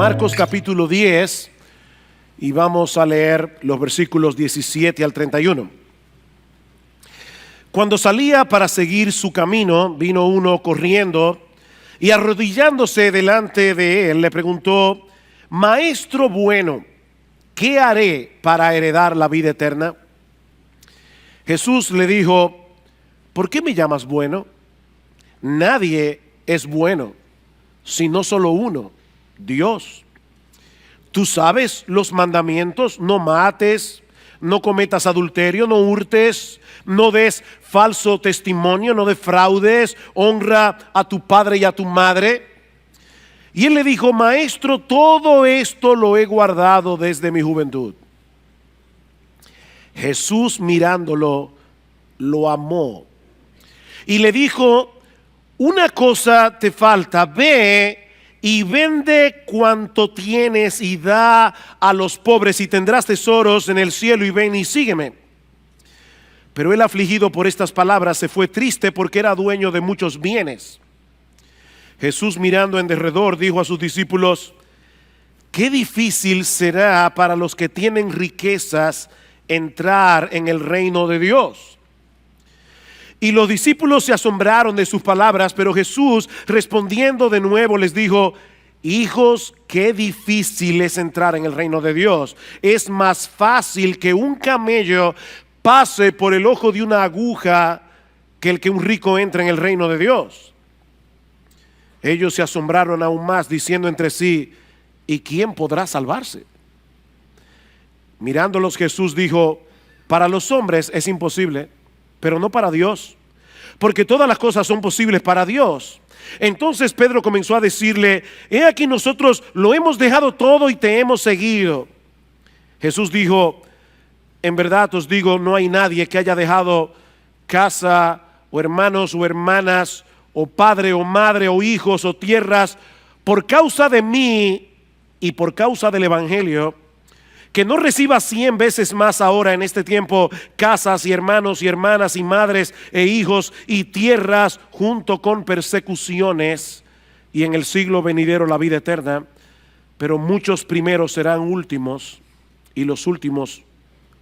Marcos capítulo 10 y vamos a leer los versículos 17 al 31. Cuando salía para seguir su camino, vino uno corriendo y arrodillándose delante de él le preguntó: Maestro bueno, ¿qué haré para heredar la vida eterna? Jesús le dijo: ¿por qué me llamas bueno? Nadie es bueno, sino solo uno, Dios. Tú sabes los mandamientos: no mates, no cometas adulterio, no hurtes, no des falso testimonio, no defraudes, honra a tu padre y a tu madre. Y él le dijo: Maestro, todo esto lo he guardado desde mi juventud. Jesús, mirándolo, lo amó y le dijo: una cosa te falta, ve y vende cuanto tienes y da a los pobres y tendrás tesoros en el cielo, y ven y sígueme. Pero él, afligido por estas palabras, se fue triste porque era dueño de muchos bienes. Jesús, mirando en derredor, dijo a sus discípulos: qué difícil será para los que tienen riquezas entrar en el reino de Dios. Y los discípulos se asombraron de sus palabras, pero Jesús, respondiendo de nuevo, les dijo: hijos, qué difícil es entrar en el reino de Dios. Es más fácil que un camello pase por el ojo de una aguja que el que un rico entre en el reino de Dios. Ellos se asombraron aún más, diciendo entre sí: ¿y quién podrá salvarse? Mirándolos, Jesús dijo: para los hombres es imposible, pero no para Dios, porque todas las cosas son posibles para Dios. Entonces Pedro comenzó a decirle: he aquí, nosotros lo hemos dejado todo y te hemos seguido. Jesús dijo: en verdad os digo, no hay nadie que haya dejado casa o hermanos o hermanas o padre o madre o hijos o tierras por causa de mí y por causa del evangelio, que no reciba 100 veces más ahora en este tiempo casas y hermanos y hermanas y madres e hijos y tierras, junto con persecuciones, y en el siglo venidero la vida eterna. Pero muchos primeros serán últimos y los últimos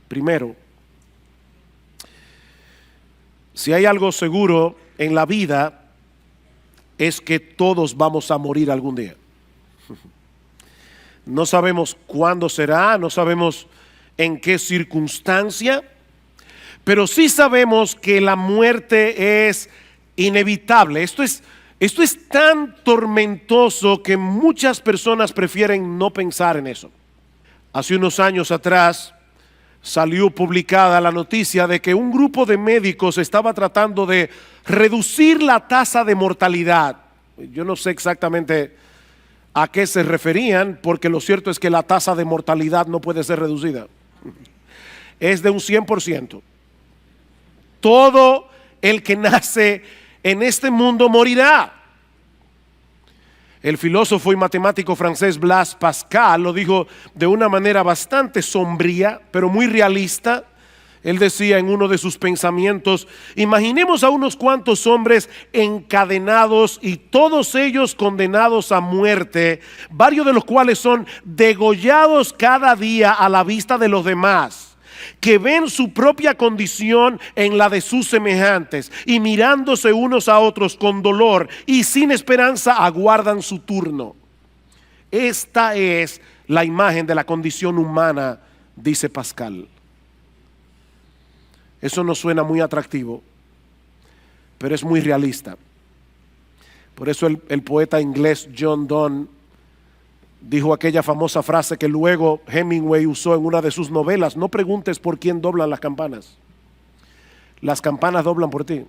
primero. Si hay algo seguro en la vida, es que todos vamos a morir algún día. No sabemos cuándo será, no sabemos en qué circunstancia, pero sí sabemos que la muerte es inevitable. Esto es tan tormentoso que muchas personas prefieren no pensar en eso. Hace unos años atrás salió publicada la noticia de que un grupo de médicos estaba tratando de reducir la tasa de mortalidad. Yo no sé exactamente a qué se referían, porque lo cierto es que la tasa de mortalidad no puede ser reducida. Es de un 100%. Todo el que nace en este mundo morirá. El filósofo y matemático francés Blaise Pascal lo dijo de una manera bastante sombría, pero muy realista. Él decía en uno de sus pensamientos: imaginemos a unos cuantos hombres encadenados y todos ellos condenados a muerte, varios de los cuales son degollados cada día a la vista de los demás, que ven su propia condición en la de sus semejantes y mirándose unos a otros con dolor y sin esperanza aguardan su turno. Esta es la imagen de la condición humana, dice Pascal. Eso no suena muy atractivo, pero es muy realista. Por eso el poeta inglés John Donne dijo aquella famosa frase que luego Hemingway usó en una de sus novelas: no preguntes por quién doblan las campanas doblan por ti.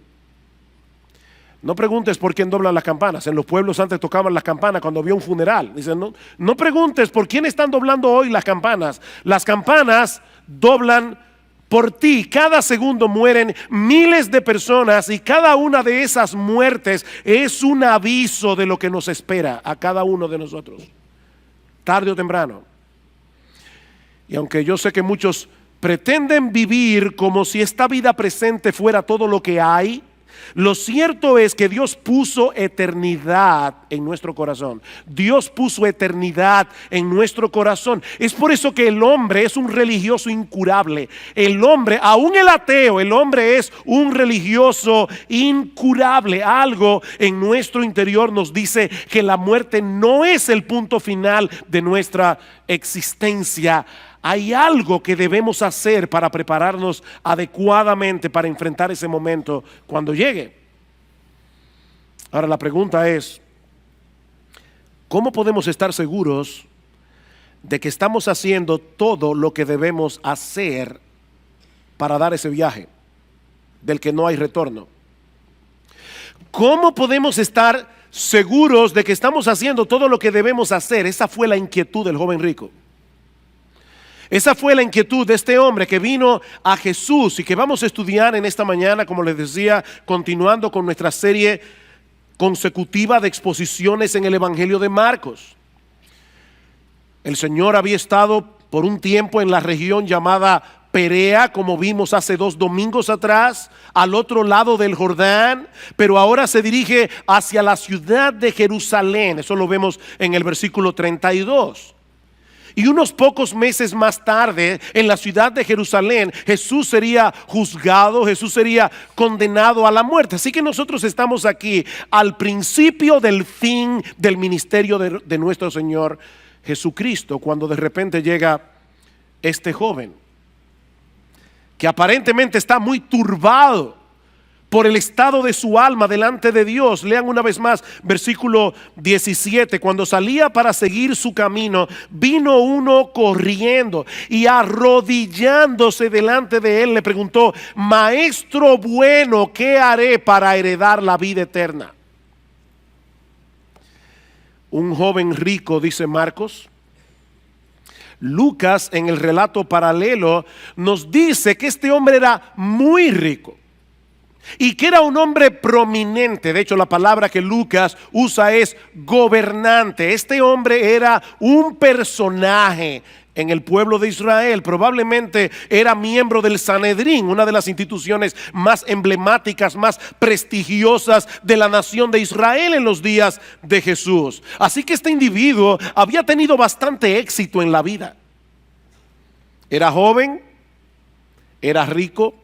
No preguntes por quién doblan las campanas. En los pueblos antes tocaban las campanas cuando había un funeral. Dicen: no preguntes por quién están doblando hoy las campanas doblan por ti. Cada segundo mueren miles de personas y cada una de esas muertes es un aviso de lo que nos espera a cada uno de nosotros, tarde o temprano. Y aunque yo sé que muchos pretenden vivir como si esta vida presente fuera todo lo que hay Lo cierto es que Dios puso eternidad en nuestro corazón. Dios puso eternidad en nuestro corazón. Es por eso que el hombre es un religioso incurable. El hombre, aún el ateo, el hombre es un religioso incurable. Algo en nuestro interior nos dice que la muerte no es el punto final de nuestra existencia. Hay algo que debemos hacer para prepararnos adecuadamente para enfrentar ese momento cuando llegue. Ahora la pregunta es, ¿cómo podemos estar seguros de que estamos haciendo todo lo que debemos hacer para dar ese viaje del que no hay retorno? ¿Cómo podemos estar seguros de que estamos haciendo todo lo que debemos hacer? Esa fue la inquietud del joven rico. Esa fue la inquietud de este hombre que vino a Jesús y que vamos a estudiar en esta mañana, como les decía, continuando con nuestra serie consecutiva de exposiciones en el Evangelio de Marcos. El Señor había estado por un tiempo en la región llamada Perea, como vimos hace 2 domingos atrás, al otro lado del Jordán, pero ahora se dirige hacia la ciudad de Jerusalén. Eso lo vemos en el versículo 32. Y unos pocos meses más tarde, en la ciudad de Jerusalén, Jesús sería juzgado, Jesús sería condenado a la muerte. Así que nosotros estamos aquí al principio del fin del ministerio de nuestro Señor Jesucristo, cuando de repente llega este joven, que aparentemente está muy turbado por el estado de su alma delante de Dios. Lean una vez más versículo 17. Cuando salía para seguir su camino, vino uno corriendo y arrodillándose delante de él le preguntó: Maestro bueno, ¿qué haré para heredar la vida eterna? Un joven rico, dice Marcos. Lucas, en el relato paralelo, nos dice que este hombre era muy rico y que era un hombre prominente. De hecho, la palabra que Lucas usa es gobernante. Este hombre era un personaje en el pueblo de Israel. Probablemente era miembro del Sanedrín, una de las instituciones más emblemáticas, más prestigiosas de la nación de Israel en los días de Jesús. Así que este individuo había tenido bastante éxito en la vida. Era joven, era rico,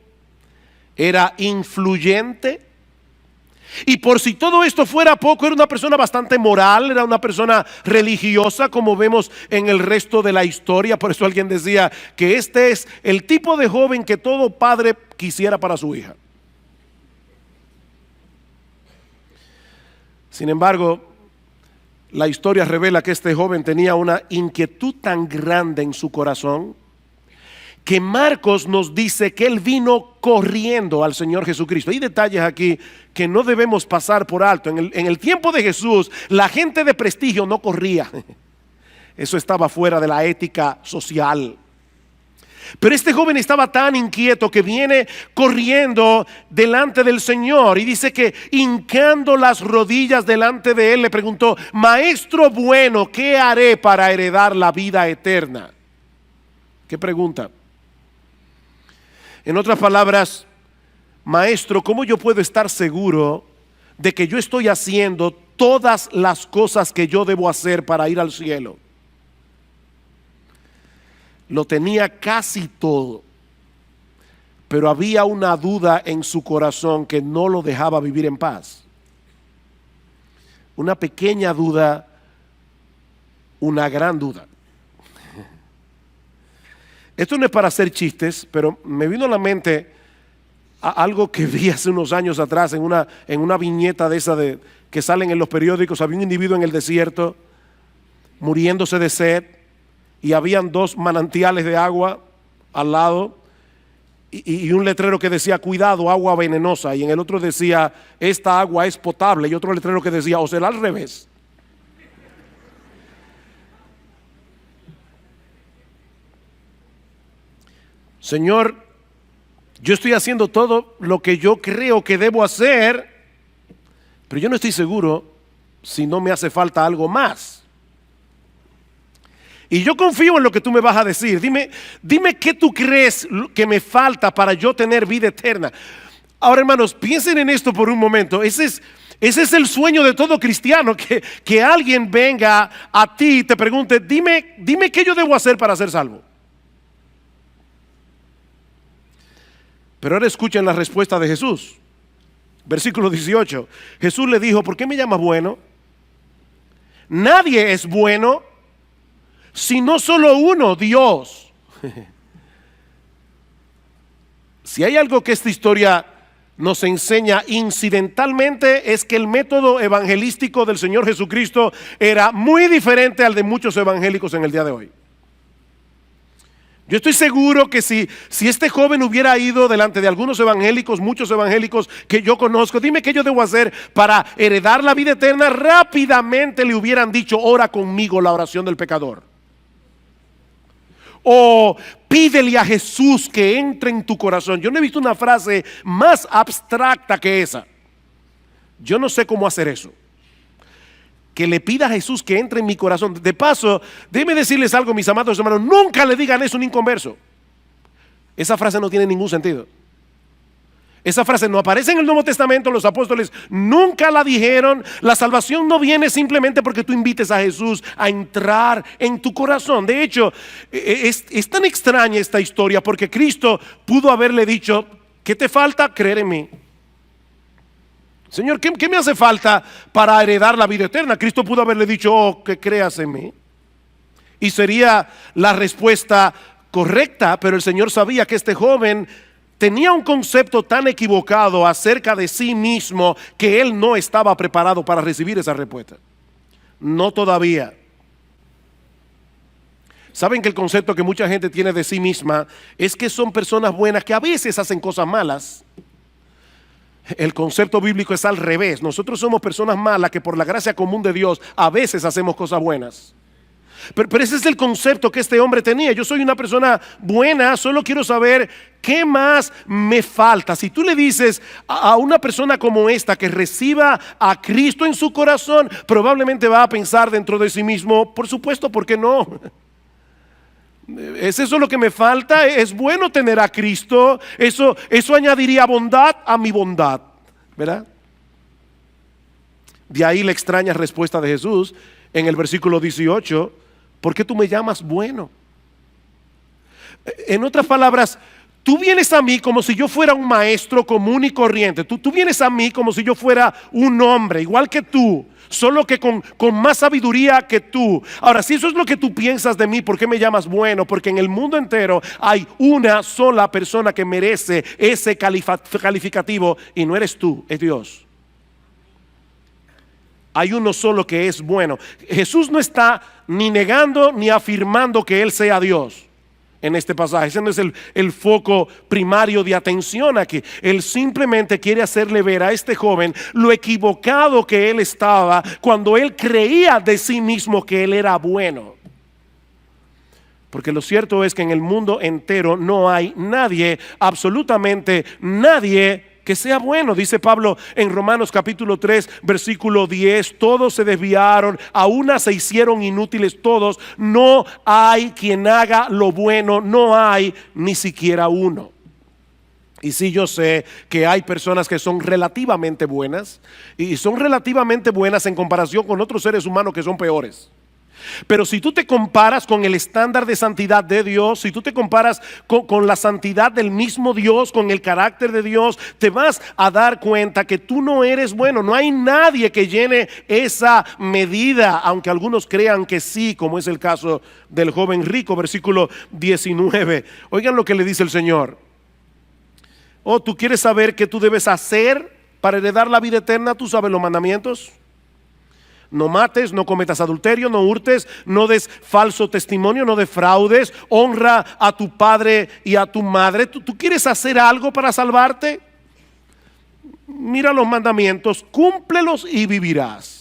era influyente, y por si todo esto fuera poco, era una persona bastante moral, era una persona religiosa, como vemos en el resto de la historia. Por eso alguien decía que este es el tipo de joven que todo padre quisiera para su hija. Sin embargo, la historia revela que este joven tenía una inquietud tan grande en su corazón que Marcos nos dice que él vino corriendo al Señor Jesucristo. Hay detalles aquí que no debemos pasar por alto. En el tiempo de Jesús, la gente de prestigio no corría. Eso estaba fuera de la ética social. Pero este joven estaba tan inquieto que viene corriendo delante del Señor y dice que hincando las rodillas delante de él le preguntó: Maestro bueno, ¿qué haré para heredar la vida eterna? ¿Qué pregunta? En otras palabras, maestro, ¿cómo yo puedo estar seguro de que yo estoy haciendo todas las cosas que yo debo hacer para ir al cielo? Lo tenía casi todo, pero había una duda en su corazón que no lo dejaba vivir en paz. Una pequeña duda, una gran duda. Esto no es para hacer chistes, pero me vino a la mente algo que vi hace unos años atrás en una viñeta de esa que salen en los periódicos. Había un individuo en el desierto muriéndose de sed y habían 2 manantiales de agua al lado y un letrero que decía: cuidado, agua venenosa, y en el otro decía: esta agua es potable, y otro letrero que decía: o será al revés. Señor, yo estoy haciendo todo lo que yo creo que debo hacer, pero yo no estoy seguro si no me hace falta algo más. Y yo confío en lo que tú me vas a decir. Dime qué tú crees que me falta para yo tener vida eterna. Ahora, hermanos, piensen en esto por un momento. Ese es el sueño de todo cristiano, que alguien venga a ti y te pregunte, dime qué yo debo hacer para ser salvo. Pero ahora escuchen la respuesta de Jesús. Versículo 18. Jesús le dijo, ¿por qué me llamas bueno? Nadie es bueno, sino solo uno, Dios. Si hay algo que esta historia nos enseña incidentalmente, es que el método evangelístico del Señor Jesucristo era muy diferente al de muchos evangélicos en el día de hoy. Yo estoy seguro que si este joven hubiera ido delante de algunos evangélicos, muchos evangélicos que yo conozco, dime qué yo debo hacer para heredar la vida eterna, rápidamente le hubieran dicho, ora conmigo la oración del pecador. O pídele a Jesús que entre en tu corazón. Yo no he visto una frase más abstracta que esa. Yo no sé cómo hacer eso. Que le pida a Jesús que entre en mi corazón. De paso, déjenme decirles algo, mis amados hermanos, nunca le digan eso a un inconverso. Esa frase no tiene ningún sentido. Esa frase no aparece en el Nuevo Testamento. Los apóstoles nunca la dijeron. La salvación no viene simplemente porque tú invites a Jesús a entrar en tu corazón. De hecho, es tan extraña esta historia porque Cristo pudo haberle dicho, ¿qué te falta? Creer en mí. Señor, ¿qué me hace falta para heredar la vida eterna? Cristo pudo haberle dicho, oh, que creas en mí. Y sería la respuesta correcta, pero el Señor sabía que este joven tenía un concepto tan equivocado acerca de sí mismo que él no estaba preparado para recibir esa respuesta. No todavía. Saben que el concepto que mucha gente tiene de sí misma es que son personas buenas que a veces hacen cosas malas. El concepto bíblico es al revés. Nosotros somos personas malas que por la gracia común de Dios a veces hacemos cosas buenas. Pero ese es el concepto que este hombre tenía. Yo soy una persona buena, solo quiero saber qué más me falta. Si tú le dices a una persona como esta que reciba a Cristo en su corazón, probablemente va a pensar dentro de sí mismo, por supuesto, ¿por qué no? ¿Es eso lo que me falta? Es bueno tener a Cristo. Eso añadiría bondad a mi bondad, ¿verdad? De ahí la extraña respuesta de Jesús en el versículo 18. ¿Por qué tú me llamas bueno? En otras palabras, tú vienes a mí como si yo fuera un maestro común y corriente. Tú vienes a mí como si yo fuera un hombre, igual que tú, solo que con más sabiduría que tú. Ahora, si eso es lo que tú piensas de mí, ¿por qué me llamas bueno? Porque en el mundo entero hay una sola persona que merece ese calificativo y no eres tú, es Dios. Hay uno solo que es bueno. Jesús no está ni negando ni afirmando que Él sea Dios en este pasaje. Ese no es el foco primario de atención aquí. Él simplemente quiere hacerle ver a este joven lo equivocado que él estaba cuando él creía de sí mismo que él era bueno. Porque lo cierto es que en el mundo entero no hay nadie, absolutamente nadie, que sea bueno. Dice Pablo en Romanos capítulo 3 versículo 10, todos se desviaron, a una se hicieron inútiles todos, no hay quien haga lo bueno, no hay ni siquiera uno. Y sí, yo sé que hay personas que son relativamente buenas, y son relativamente buenas en comparación con otros seres humanos que son peores. Pero si tú te comparas con el estándar de santidad de Dios, si tú te comparas con la santidad del mismo Dios, con el carácter de Dios, te vas a dar cuenta que tú no eres bueno. No hay nadie que llene esa medida, aunque algunos crean que sí, como es el caso del joven rico, versículo 19. Oigan lo que le dice el Señor. Oh, ¿tú quieres saber qué tú debes hacer para heredar la vida eterna? ¿Tú sabes los mandamientos? No mates, no cometas adulterio, no hurtes, no des falso testimonio, no defraudes, honra a tu padre y a tu madre. ¿Tú quieres hacer algo para salvarte? Mira los mandamientos, cúmplelos y vivirás.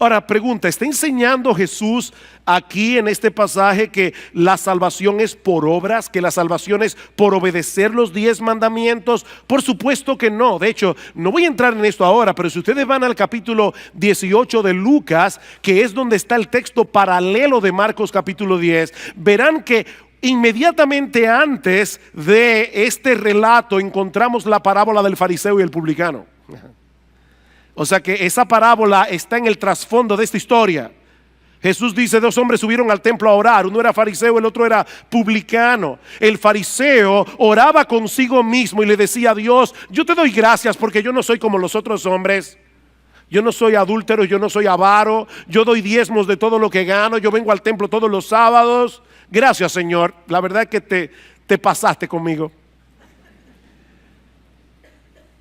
Ahora, pregunta, ¿está enseñando Jesús aquí en este pasaje que la salvación es por obras, que la salvación es por obedecer los 10 mandamientos? Por supuesto que no. De hecho, no voy a entrar en esto ahora, pero si ustedes van al capítulo 18 de Lucas, que es donde está el texto paralelo de Marcos capítulo 10, verán que inmediatamente antes de este relato encontramos la parábola del fariseo y el publicano. O sea que esa parábola está en el trasfondo de esta historia. Jesús dice: dos hombres subieron al templo a orar, uno era fariseo, el otro era publicano. El fariseo oraba consigo mismo y le decía a Dios: yo te doy gracias porque yo no soy como los otros hombres. Yo no soy adúltero, yo no soy avaro, yo doy diezmos de todo lo que gano, yo vengo al templo todos los sábados. Gracias, Señor, la verdad es que te pasaste conmigo.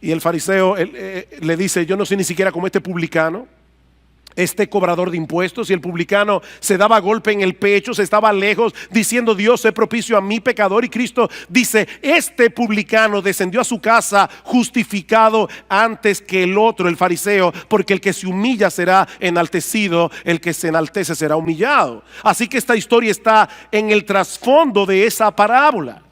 Y el fariseo le dice: yo no soy ni siquiera como este publicano, este cobrador de impuestos. Y el publicano se daba golpe en el pecho, se estaba lejos, diciendo: Dios, sé propicio a mí pecador. Y Cristo dice: este publicano descendió a su casa justificado antes que el otro, el fariseo, porque el que se humilla será enaltecido, el que se enaltece será humillado. Así que esta historia está en el trasfondo de esa parábola.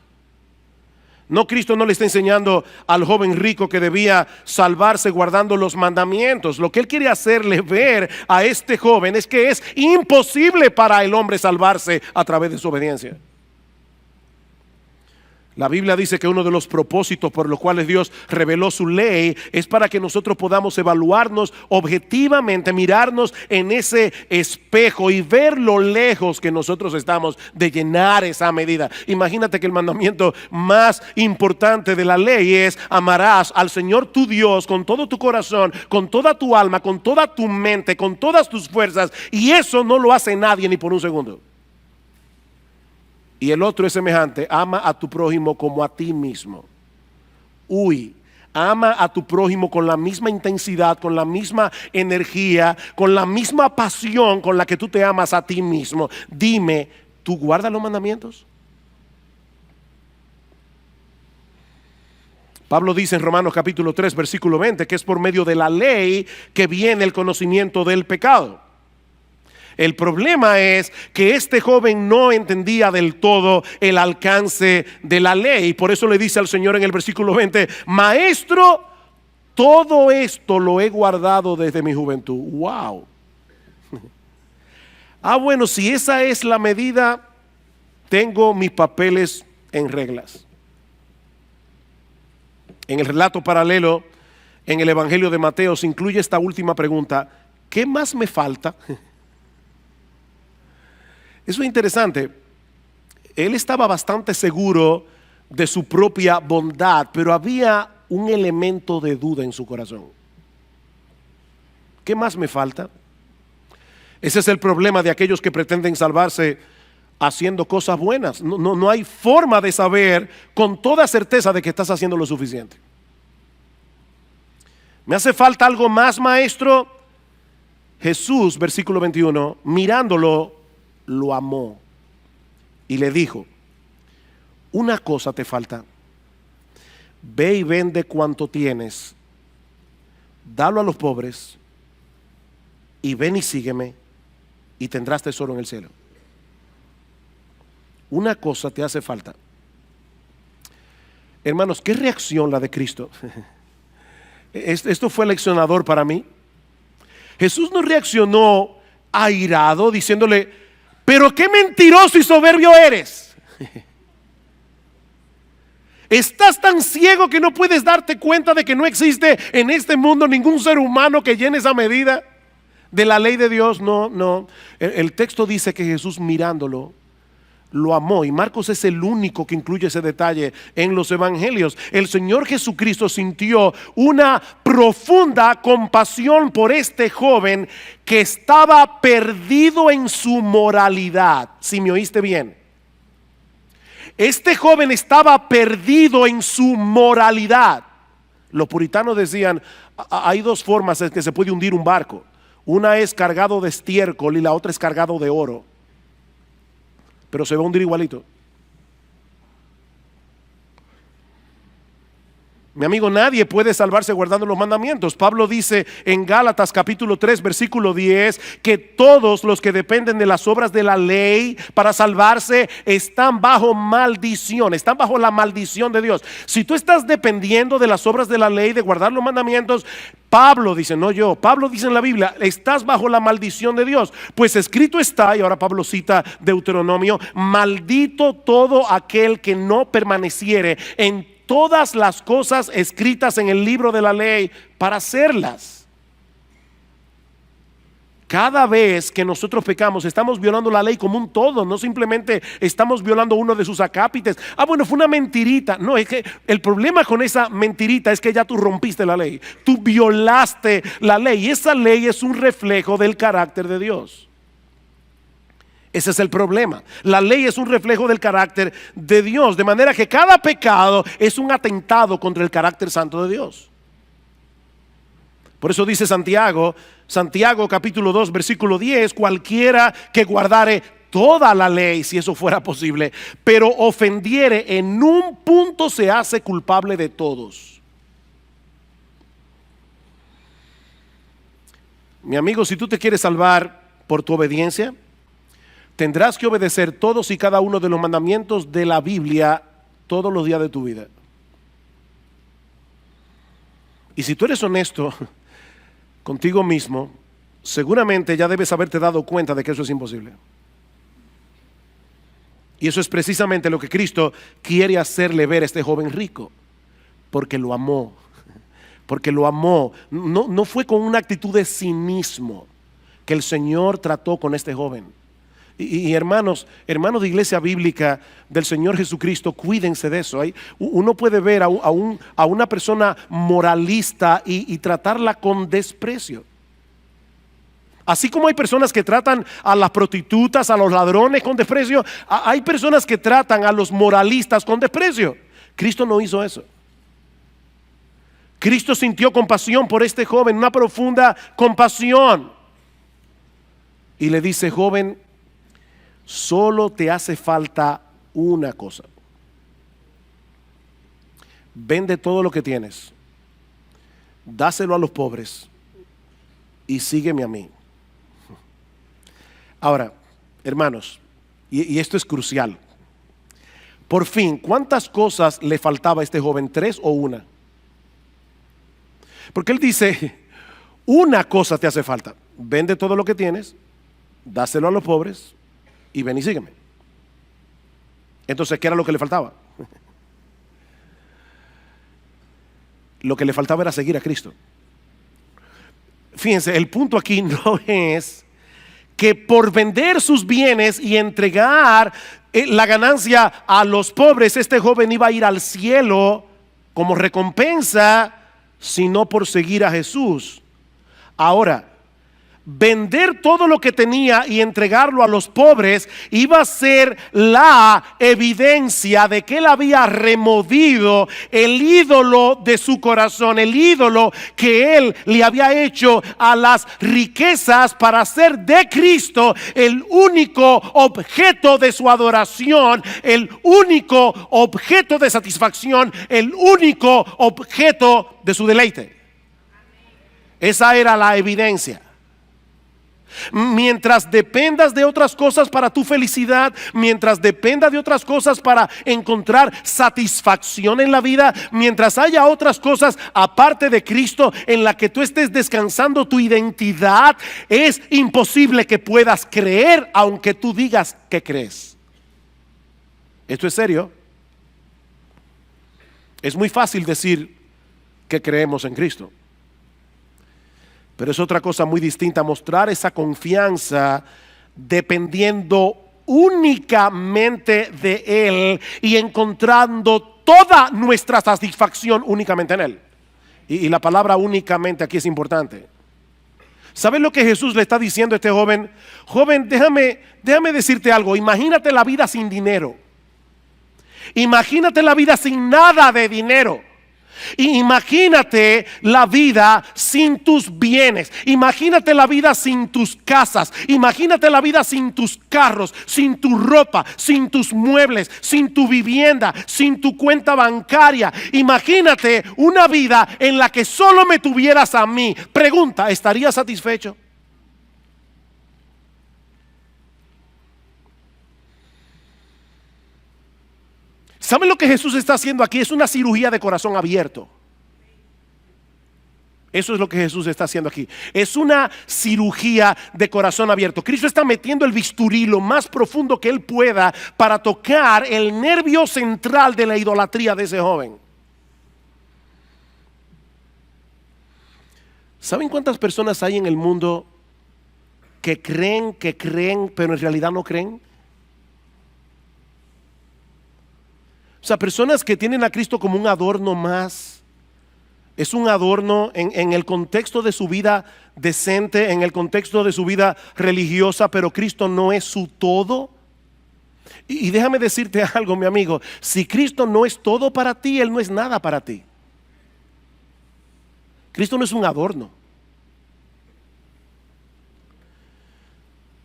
No, Cristo no le está enseñando al joven rico que debía salvarse guardando los mandamientos. Lo que él quiere hacerle ver a este joven es que es imposible para el hombre salvarse a través de su obediencia. La Biblia dice que uno de los propósitos por los cuales Dios reveló su ley es para que nosotros podamos evaluarnos objetivamente, mirarnos en ese espejo y ver lo lejos que nosotros estamos de llenar esa medida. Imagínate que el mandamiento más importante de la ley es: amarás al Señor tu Dios con todo tu corazón, con toda tu alma, con toda tu mente, con todas tus fuerzas. Y eso no lo hace nadie ni por un segundo. Y el otro es semejante: ama a tu prójimo como a ti mismo. Ama a tu prójimo con la misma intensidad, con la misma energía, con la misma pasión con la que tú te amas a ti mismo. Dime, ¿tú guardas los mandamientos? Pablo dice en Romanos capítulo 3 versículo 20 que es por medio de la ley que viene el conocimiento del pecado. El problema es que este joven no entendía del todo el alcance de la ley. Por eso le dice al Señor en el versículo 20: Maestro, todo esto lo he guardado desde mi juventud. Wow. Bueno, si esa es la medida, tengo mis papeles en reglas. En el relato paralelo, en el Evangelio de Mateo, se incluye esta última pregunta: ¿qué más me falta? Eso es interesante. Él estaba bastante seguro de su propia bondad, pero había un elemento de duda en su corazón. ¿Qué más me falta? Ese es el problema de aquellos que pretenden salvarse haciendo cosas buenas. No hay forma de saber con toda certeza de que estás haciendo lo suficiente. ¿Me hace falta algo más, maestro? Jesús, versículo 21, mirándolo, lo amó y le dijo: una cosa te falta. Ve y vende cuanto tienes, dalo a los pobres, y ven y sígueme, y tendrás tesoro en el cielo. Una cosa te hace falta. Hermanos, ¿qué reacción la de Cristo? Esto fue leccionador para mí. Jesús no reaccionó airado diciéndole: pero qué mentiroso y soberbio eres. Estás tan ciego que no puedes darte cuenta de que no existe en este mundo ningún ser humano que llene esa medida de la ley de Dios. No. El texto dice que Jesús, mirándolo, lo amó. Y Marcos es el único que incluye ese detalle en los evangelios. El Señor Jesucristo sintió una profunda compasión por este joven que estaba perdido en su moralidad. Si me oíste bien, este joven estaba perdido en su moralidad. Los puritanos decían: hay dos formas en que se puede hundir un barco. Una es cargado de estiércol y la otra es cargado de oro. Pero se va a hundir igualito. Mi amigo, nadie puede salvarse guardando los mandamientos. Pablo dice en Gálatas capítulo 3 versículo 10 que todos los que dependen de las obras de la ley para salvarse están bajo maldición, están bajo la maldición de Dios. Si tú estás dependiendo de las obras de la ley, de guardar los mandamientos, Pablo dice, no yo, Pablo dice en la Biblia, estás bajo la maldición de Dios. Pues escrito está, y ahora Pablo cita Deuteronomio, maldito todo aquel que no permaneciere en todas las cosas escritas en el libro de la ley para hacerlas. Cada vez que nosotros pecamos, estamos violando la ley como un todo, no simplemente estamos violando uno de sus acápites. Bueno, fue una mentirita. No, es que el problema con esa mentirita es que ya tú rompiste la ley, tú violaste la ley, y esa ley es un reflejo del carácter de Dios. Ese es el problema. La ley es un reflejo del carácter de Dios, de manera que cada pecado es un atentado contra el carácter santo de Dios. Por eso dice Santiago capítulo 2 versículo 10, cualquiera que guardare toda la ley, si eso fuera posible, pero ofendiere en un punto, se hace culpable de todos. Mi amigo, si tú te quieres salvar por tu obediencia, tendrás que obedecer todos y cada uno de los mandamientos de la Biblia todos los días de tu vida. Y si tú eres honesto contigo mismo, seguramente ya debes haberte dado cuenta de que eso es imposible. Y eso es precisamente lo que Cristo quiere hacerle ver a este joven rico, porque lo amó. Porque lo amó. No fue con una actitud de cinismo que el Señor trató con este joven. Y hermanos de iglesia bíblica del Señor Jesucristo, cuídense de eso. Uno puede ver a una persona moralista y tratarla con desprecio. Así como hay personas que tratan a las prostitutas, a los ladrones con desprecio, hay personas que tratan a los moralistas con desprecio. Cristo no hizo eso. Cristo sintió compasión por este joven, una profunda compasión. Y le dice, joven, solo te hace falta una cosa. Vende todo lo que tienes, dáselo a los pobres y sígueme a mí. Ahora, hermanos, y esto es crucial. Por fin, ¿cuántas cosas le faltaba a este joven? ¿3 o una? Porque él dice, una cosa te hace falta. Vende todo lo que tienes, dáselo a los pobres y ven y sígueme. Entonces, ¿qué era lo que le faltaba? Lo que le faltaba era seguir a Cristo. Fíjense, el punto aquí no es que por vender sus bienes y entregar la ganancia a los pobres, este joven iba a ir al cielo como recompensa, sino por seguir a Jesús. Ahora, vender todo lo que tenía y entregarlo a los pobres iba a ser la evidencia de que él había removido el ídolo de su corazón, el ídolo que él le había hecho a las riquezas, para hacer de Cristo el único objeto de su adoración, el único objeto de satisfacción, el único objeto de su deleite. Esa era la evidencia. Mientras dependas de otras cosas para tu felicidad, mientras dependas de otras cosas para encontrar satisfacción en la vida, mientras haya otras cosas aparte de Cristo en la que tú estés descansando tu identidad, es imposible que puedas creer aunque tú digas que crees. Esto es serio. Es muy fácil decir que creemos en Cristo, pero es otra cosa muy distinta mostrar esa confianza dependiendo únicamente de Él y encontrando toda nuestra satisfacción únicamente en Él. Y la palabra únicamente aquí es importante. ¿Sabes lo que Jesús le está diciendo a este joven? Joven, déjame decirte algo. Imagínate la vida sin dinero. Imagínate la vida sin nada de dinero. Y imagínate la vida sin tus bienes. Imagínate la vida sin tus casas. Imagínate la vida sin tus carros, sin tu ropa, sin tus muebles, sin tu vivienda, sin tu cuenta bancaria. Imagínate una vida en la que solo me tuvieras a mí. Pregunta, ¿estarías satisfecho? ¿Saben lo que Jesús está haciendo aquí? Es una cirugía de corazón abierto. Eso es lo que Jesús está haciendo aquí. Es una cirugía de corazón abierto. Cristo está metiendo el bisturí lo más profundo que Él pueda para tocar el nervio central de la idolatría de ese joven. ¿Saben cuántas personas hay en el mundo que creen, pero en realidad no creen? O sea, personas que tienen a Cristo como un adorno más. Es un adorno en el contexto de su vida decente, en el contexto de su vida religiosa, pero Cristo no es su todo. Y déjame decirte algo, mi amigo, si Cristo no es todo para ti, Él no es nada para ti. Cristo no es un adorno.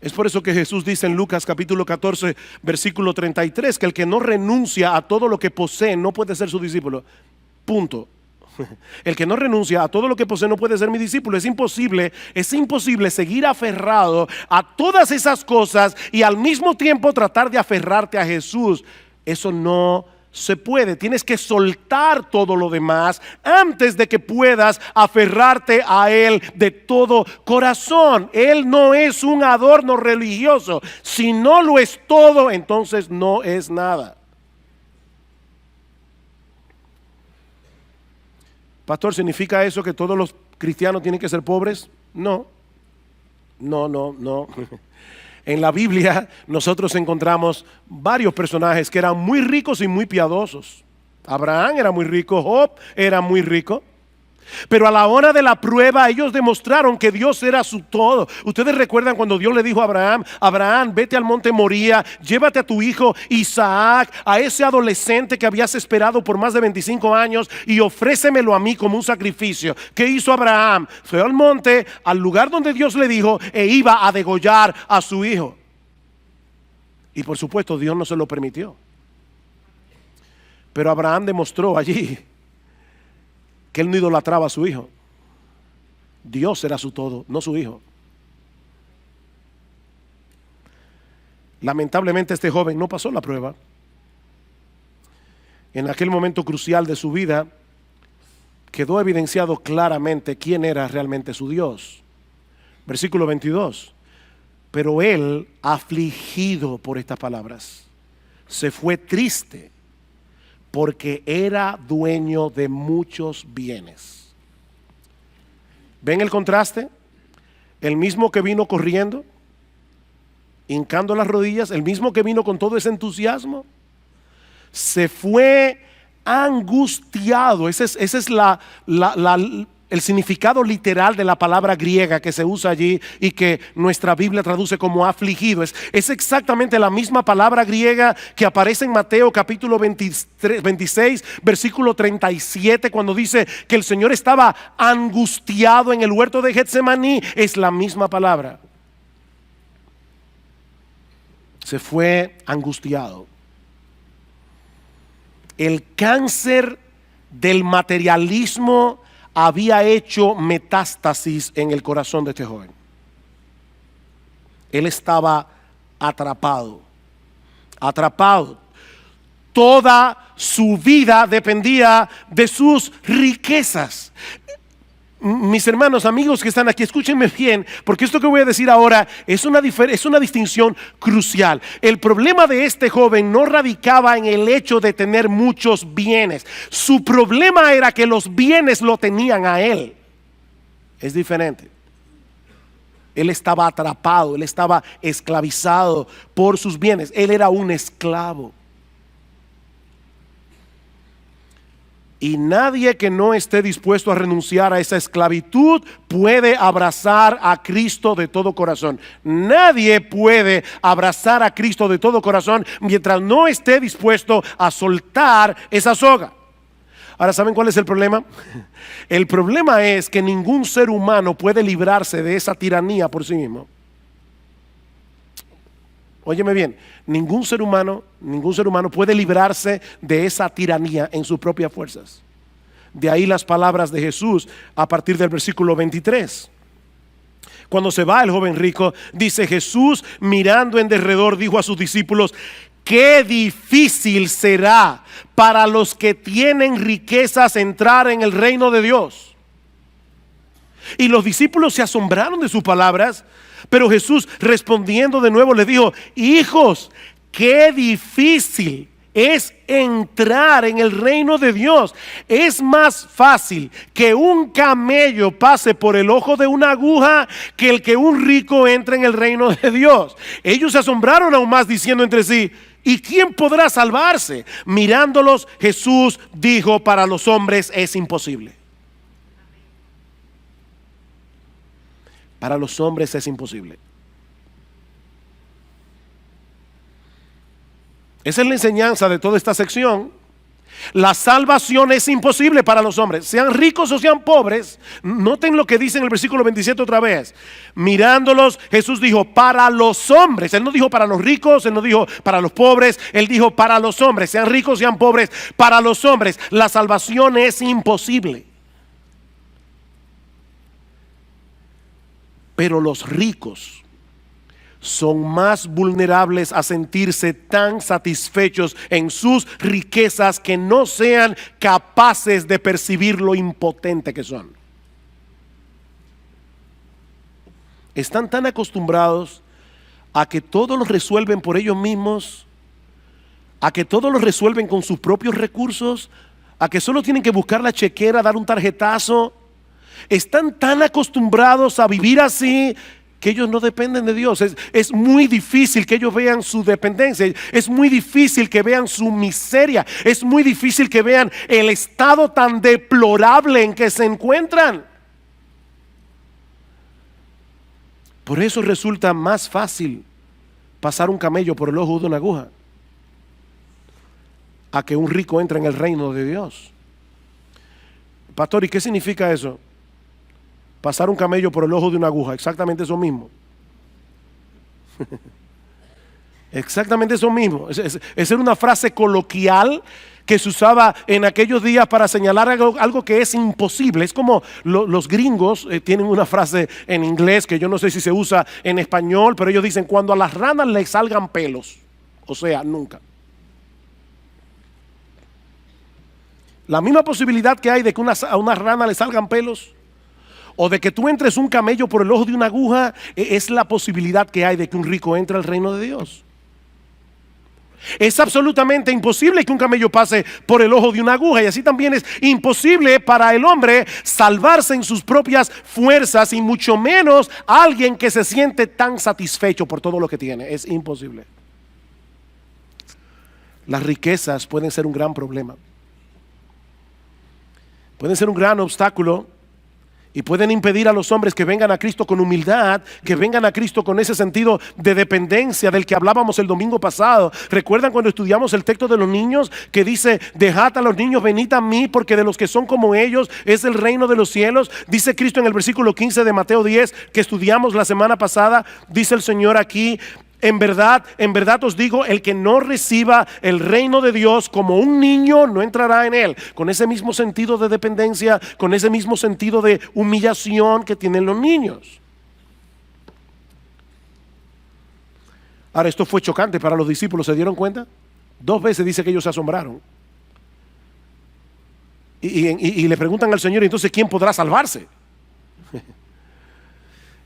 Es por eso que Jesús dice en Lucas capítulo 14 versículo 33 que el que no renuncia a todo lo que posee no puede ser su discípulo. Punto. El que no renuncia a todo lo que posee no puede ser mi discípulo. Es imposible seguir aferrado a todas esas cosas y al mismo tiempo tratar de aferrarte a Jesús. Eso no se puede. Tienes que soltar todo lo demás antes de que puedas aferrarte a Él de todo corazón. Él no es un adorno religioso. Si no lo es todo, entonces no es nada. Pastor, ¿significa eso que todos los cristianos tienen que ser pobres? No. En la Biblia nosotros encontramos varios personajes que eran muy ricos y muy piadosos. Abraham era muy rico, Job era muy rico. Pero a la hora de la prueba ellos demostraron que Dios era su todo. Ustedes recuerdan cuando Dios le dijo a Abraham: Abraham, vete al monte Moría, llévate a tu hijo Isaac, a ese adolescente que habías esperado por más de 25 años, y ofrécemelo a mí como un sacrificio. ¿Qué hizo Abraham? Fue al monte, al lugar donde Dios le dijo, e iba a degollar a su hijo. Y por supuesto Dios no se lo permitió. Pero Abraham demostró allí que él no idolatraba a su hijo. Dios era su todo, no su hijo. Lamentablemente este joven no pasó la prueba. En aquel momento crucial de su vida quedó evidenciado claramente quién era realmente su Dios. Versículo 22. Pero él, afligido por estas palabras, se fue triste, porque era dueño de muchos bienes. ¿Ven el contraste? El mismo que vino corriendo, hincando las rodillas, el mismo que vino con todo ese entusiasmo, se fue angustiado. Ese es el significado literal de la palabra griega que se usa allí y que nuestra Biblia traduce como afligido. Es exactamente la misma palabra griega que aparece en Mateo capítulo 26 versículo 37, cuando dice que el Señor estaba angustiado en el huerto de Getsemaní. Es la misma palabra. Se fue angustiado. El cáncer del materialismo había hecho metástasis en el corazón de este joven. Él estaba atrapado. Toda su vida dependía de sus riquezas. Mis hermanos, amigos que están aquí, escúchenme bien, porque esto que voy a decir ahora es una distinción crucial. El problema de este joven no radicaba en el hecho de tener muchos bienes. Su problema era que los bienes lo tenían a él. Es diferente. Él estaba atrapado, él estaba esclavizado por sus bienes. Él era un esclavo. Y nadie que no esté dispuesto a renunciar a esa esclavitud puede abrazar a Cristo de todo corazón. Nadie puede abrazar a Cristo de todo corazón mientras no esté dispuesto a soltar esa soga. Ahora, ¿saben cuál es el problema? El problema es que ningún ser humano puede librarse de esa tiranía por sí mismo. Óyeme bien, ningún ser humano puede librarse de esa tiranía en sus propias fuerzas. De ahí las palabras de Jesús a partir del versículo 23. Cuando se va el joven rico, dice Jesús, mirando en derredor, dijo a sus discípulos: qué difícil será para los que tienen riquezas entrar en el reino de Dios. Y los discípulos se asombraron de sus palabras, pero Jesús, respondiendo de nuevo, les dijo: hijos, qué difícil es entrar en el reino de Dios. Es más fácil que un camello pase por el ojo de una aguja que el que un rico entre en el reino de Dios. Ellos se asombraron aún más, diciendo entre sí: ¿y quién podrá salvarse? Mirándolos, Jesús dijo: para los hombres es imposible. Para los hombres es imposible. Esa es la enseñanza de toda esta sección. La salvación es imposible para los hombres, sean ricos o sean pobres. Noten lo que dice en el versículo 27 otra vez. Mirándolos, Jesús dijo: para los hombres. Él no dijo para los ricos, Él no dijo para los pobres. Él dijo para los hombres, sean ricos, sean pobres. Para los hombres la salvación es imposible. Pero los ricos son más vulnerables a sentirse tan satisfechos en sus riquezas que no sean capaces de percibir lo impotente que son. Están tan acostumbrados a que todo lo resuelven por ellos mismos, a que todo lo resuelven con sus propios recursos, a que solo tienen que buscar la chequera, dar un tarjetazo. Están tan acostumbrados a vivir así que ellos no dependen de Dios. Es muy difícil que ellos vean su dependencia. Es muy difícil que vean su miseria. Es muy difícil que vean el estado tan deplorable en que se encuentran. Por eso resulta más fácil pasar un camello por el ojo de una aguja a que un rico entre en el reino de Dios. Pastor, ¿y qué significa eso? Pasar un camello por el ojo de una aguja, exactamente eso mismo. Exactamente eso mismo. Esa era una frase coloquial que se usaba en aquellos días para señalar algo que es imposible. Es como los gringos tienen una frase en inglés que yo no sé si se usa en español, pero ellos dicen: cuando a las ranas les salgan pelos. O sea, nunca. La misma posibilidad que hay de que a una rana le salgan pelos, o de que tú entres un camello por el ojo de una aguja, es la posibilidad que hay de que un rico entre al reino de Dios. Es absolutamente imposible que un camello pase por el ojo de una aguja, y así también es imposible para el hombre salvarse en sus propias fuerzas, y mucho menos alguien que se siente tan satisfecho por todo lo que tiene. Es imposible. Las riquezas pueden ser un gran problema, pueden ser un gran obstáculo, y pueden impedir a los hombres que vengan a Cristo con humildad, que vengan a Cristo con ese sentido de dependencia del que hablábamos el domingo pasado. ¿Recuerdan cuando estudiamos el texto de los niños que dice: dejad a los niños, venid a mí, porque de los que son como ellos es el reino de los cielos? Dice Cristo en el versículo 15 de Mateo 10 que estudiamos la semana pasada. Dice el Señor aquí: en verdad os digo, el que no reciba el reino de Dios como un niño no entrará en él. Con ese mismo sentido de dependencia, con ese mismo sentido de humillación que tienen los niños. Ahora, esto fue chocante para los discípulos. ¿Se dieron cuenta? 2 veces dice que ellos se asombraron. Y le preguntan al Señor: entonces, ¿quién podrá salvarse?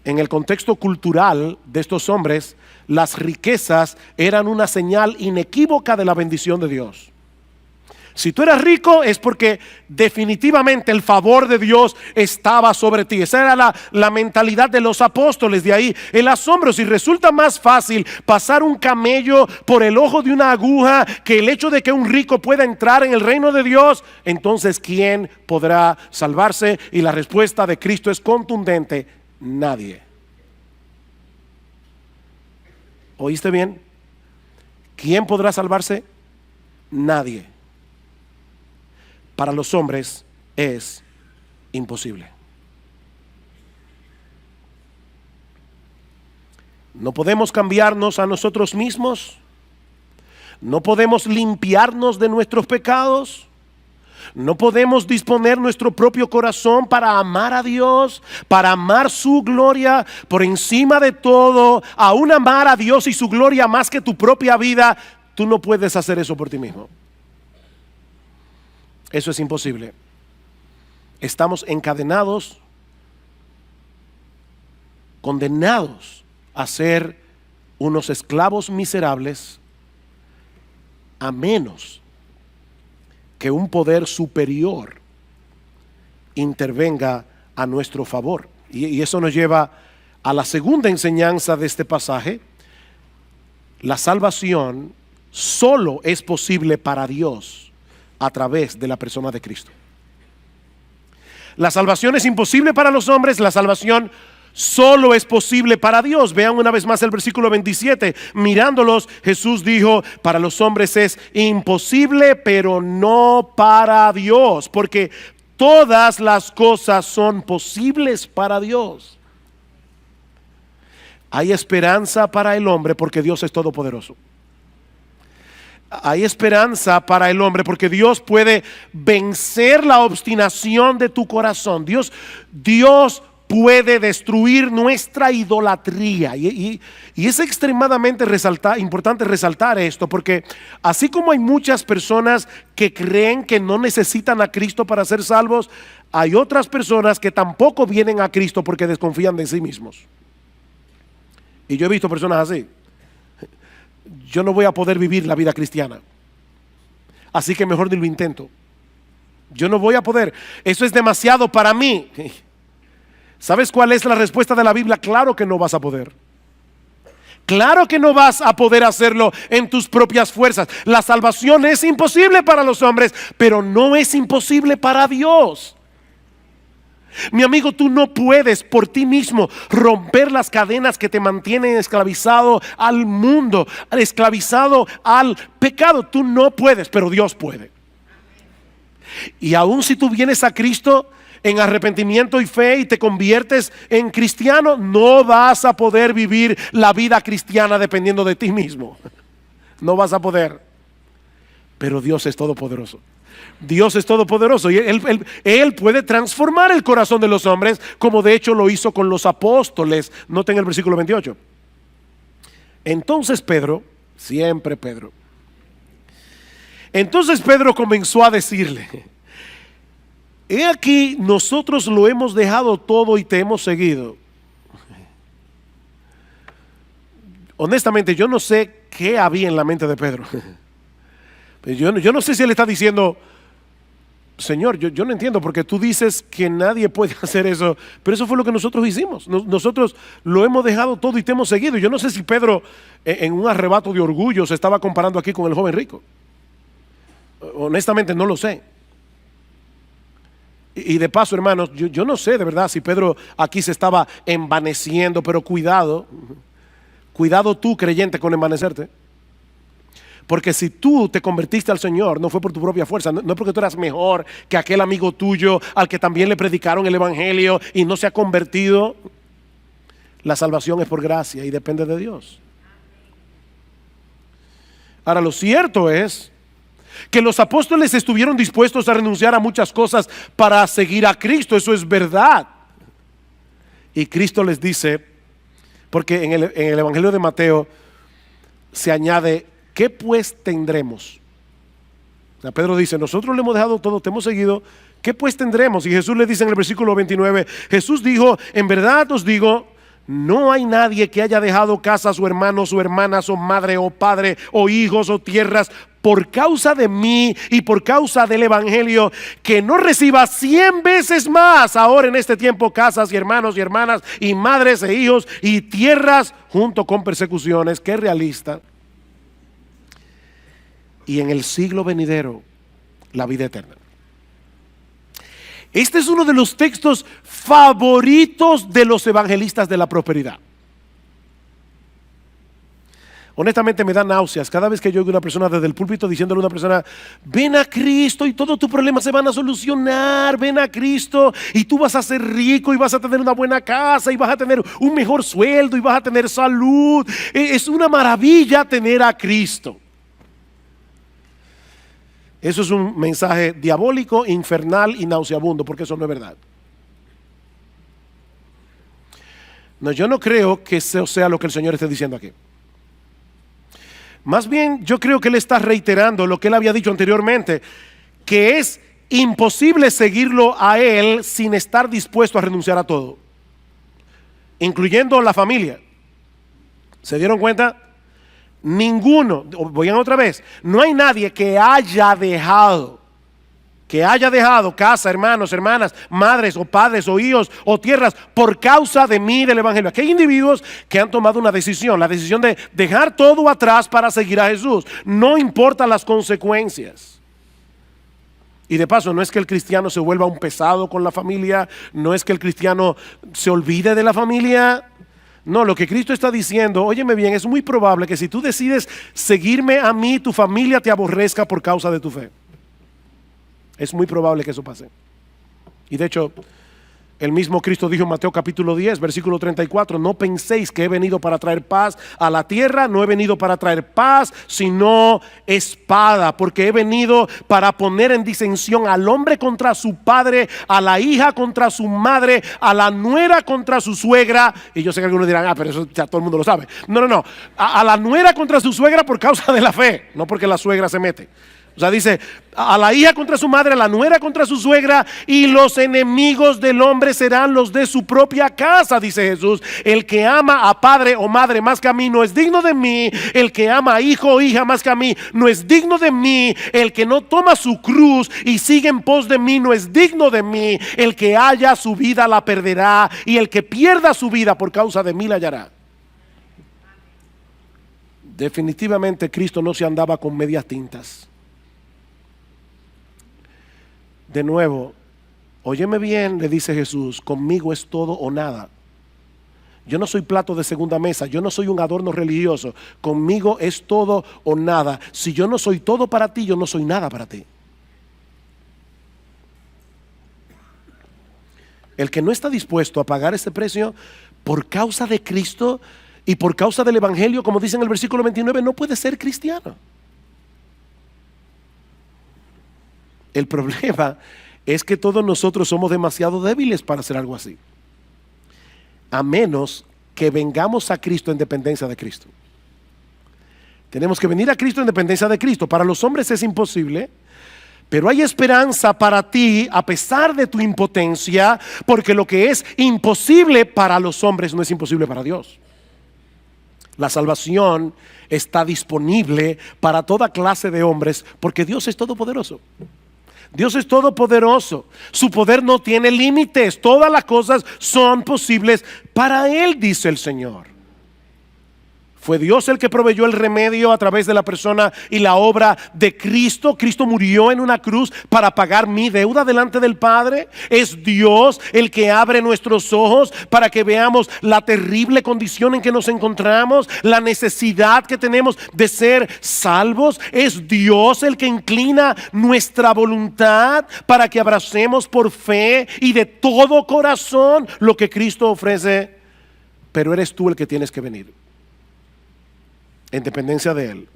En el contexto cultural de estos hombres, las riquezas eran una señal inequívoca de la bendición de Dios. Si tú eras rico es porque definitivamente el favor de Dios estaba sobre ti. Esa era la mentalidad de los apóstoles. De ahí el asombro. Si resulta más fácil pasar un camello por el ojo de una aguja que el hecho de que un rico pueda entrar en el reino de Dios, entonces ¿quién podrá salvarse? Y la respuesta de Cristo es contundente: nadie. ¿Oíste bien? ¿Quién podrá salvarse? Nadie. para los hombres es imposible. No podemos cambiarnos a nosotros mismos. No podemos limpiarnos de nuestros pecados. No podemos disponer nuestro propio corazón para amar a Dios, para amar su gloria por encima de todo, aún amar a Dios y su gloria más que tu propia vida. Tú no puedes hacer eso por ti mismo. Eso es imposible. Estamos encadenados, condenados a ser unos esclavos miserables, a menos que un poder superior intervenga a nuestro favor. Y eso nos lleva a la segunda enseñanza de este pasaje. La salvación solo es posible para Dios a través de la persona de Cristo. La salvación es imposible para los hombres, la salvación solo es posible para Dios. Vean una vez más el versículo 27. Mirándolos, Jesús dijo: para los hombres es imposible, pero no para Dios, porque todas las cosas son posibles para Dios. Hay esperanza para el hombre porque Dios es todopoderoso. Hay esperanza para el hombre porque Dios puede vencer la obstinación de tu corazón. Dios puede destruir nuestra idolatría. Y es extremadamente importante resaltar esto, porque así como hay muchas personas que creen que no necesitan a Cristo para ser salvos, hay otras personas que tampoco vienen a Cristo porque desconfían de sí mismos. Y yo he visto personas así. Yo no voy a poder vivir la vida cristiana, así que mejor ni lo intento. Yo no voy a poder, eso es demasiado para mí. ¿Sabes cuál es la respuesta de la Biblia? Claro que no vas a poder. Claro que no vas a poder hacerlo en tus propias fuerzas. La salvación es imposible para los hombres, pero no es imposible para Dios. Mi amigo, tú no puedes por ti mismo romper las cadenas que te mantienen esclavizado al mundo, esclavizado al pecado. Tú no puedes, pero Dios puede. Y aun si tú vienes a Cristo en arrepentimiento y fe y te conviertes en cristiano, no vas a poder vivir la vida cristiana dependiendo de ti mismo. No vas a poder. Pero Dios es todopoderoso. Dios es todopoderoso y Él puede transformar el corazón de los hombres, como de hecho lo hizo con los apóstoles. Noten el versículo 28. Entonces Pedro, siempre Pedro, entonces Pedro comenzó a decirle: he aquí, nosotros lo hemos dejado todo y te hemos seguido. Honestamente, yo no sé qué había en la mente de Pedro. Yo no sé si él está diciendo: Señor, yo no entiendo, porque tú dices que nadie puede hacer eso, pero eso fue lo que nosotros hicimos. Nosotros lo hemos dejado todo y te hemos seguido. Yo no sé si Pedro, en un arrebato de orgullo, se estaba comparando aquí con el joven rico. Honestamente no lo sé. Y de paso, hermanos, yo no sé de verdad si Pedro aquí se estaba envaneciendo, pero cuidado tú, creyente, con envanecerte. Porque si tú te convertiste al Señor, no fue por tu propia fuerza, no es porque tú eras mejor que aquel amigo tuyo al que también le predicaron el evangelio y no se ha convertido. La salvación es por gracia y depende de Dios. Ahora, lo cierto es que los apóstoles estuvieron dispuestos a renunciar a muchas cosas para seguir a Cristo. Eso es verdad. Y Cristo les dice, porque en el evangelio de Mateo se añade: ¿qué pues tendremos? O sea, Pedro dice: nosotros le hemos dejado todo, te hemos seguido, ¿qué pues tendremos? Y Jesús le dice en el versículo 29, Jesús dijo: en verdad os digo, no hay nadie que haya dejado casa a su hermano, su hermana, su madre o padre o hijos o tierras por causa de mí y por causa del evangelio, que no reciba 100 veces más ahora en este tiempo casas y hermanos y hermanas y madres e hijos y tierras junto con persecuciones. Qué realista. Y en el siglo venidero la vida eterna. Este es uno de los textos favoritos de los evangelistas de la prosperidad. Honestamente me da náuseas cada vez que yo oigo a una persona desde el púlpito diciéndole a una persona: ven a Cristo y todos tus problemas se van a solucionar, ven a Cristo y tú vas a ser rico y vas a tener una buena casa y vas a tener un mejor sueldo y vas a tener salud. Es una maravilla tener a Cristo. Eso es un mensaje diabólico, infernal y nauseabundo, porque eso no es verdad. No, yo no creo que eso sea lo que el Señor esté diciendo aquí. Más bien, yo creo que Él está reiterando lo que Él había dicho anteriormente, que es imposible seguirlo a Él sin estar dispuesto a renunciar a todo, incluyendo la familia. ¿Se dieron cuenta? Ninguno, vayan otra vez, no hay nadie que haya dejado casa, hermanos, hermanas, madres o padres o hijos o tierras por causa de mí, del evangelio. Aquí hay individuos que han tomado una decisión, la decisión de dejar todo atrás para seguir a Jesús, no importa las consecuencias. Y de paso, no es que el cristiano se vuelva un pesado con la familia, no es que el cristiano se olvide de la familia. No, lo que Cristo está diciendo, óyeme bien, es muy probable que si tú decides seguirme a mí, tu familia te aborrezca por causa de tu fe. Es muy probable que eso pase. Y de hecho, el mismo Cristo dijo en Mateo capítulo 10, versículo 34, no penséis que he venido para traer paz a la tierra, no he venido para traer paz, sino espada, porque he venido para poner en disensión al hombre contra su padre, a la hija contra su madre, a la nuera contra su suegra. Y yo sé que algunos dirán, pero eso ya todo el mundo lo sabe. No, a la nuera contra su suegra por causa de la fe, no porque la suegra se mete. O sea, dice, a la hija contra su madre, a la nuera contra su suegra, y los enemigos del hombre serán los de su propia casa, dice Jesús. El que ama a padre o madre más que a mí no es digno de mí. El que ama a hijo o hija más que a mí no es digno de mí. El que no toma su cruz y sigue en pos de mí no es digno de mí. El que haya su vida la perderá, y el que pierda su vida por causa de mí la hallará. Definitivamente Cristo no se andaba con medias tintas. De nuevo, óyeme bien, le dice Jesús, conmigo es todo o nada. Yo no soy plato de segunda mesa, yo no soy un adorno religioso. Conmigo es todo o nada. Si yo no soy todo para ti, yo no soy nada para ti. El que no está dispuesto a pagar ese precio por causa de Cristo y por causa del evangelio, como dice en el versículo 29, no puede ser cristiano. El problema es que todos nosotros somos demasiado débiles para hacer algo así, a menos que vengamos a Cristo en dependencia de Cristo. Tenemos que venir a Cristo en dependencia de Cristo. Para los hombres es imposible, pero hay esperanza para ti a pesar de tu impotencia, porque lo que es imposible para los hombres no es imposible para Dios. La salvación está disponible para toda clase de hombres, porque Dios es todopoderoso. Dios es todopoderoso, su poder no tiene límites, todas las cosas son posibles para Él, dice el Señor. Fue Dios el que proveyó el remedio a través de la persona y la obra de Cristo. Cristo murió en una cruz para pagar mi deuda delante del Padre. Es Dios el que abre nuestros ojos para que veamos la terrible condición en que nos encontramos, la necesidad que tenemos de ser salvos. Es Dios el que inclina nuestra voluntad para que abracemos por fe y de todo corazón lo que Cristo ofrece. Pero eres tú el que tienes que venir en dependencia de Él.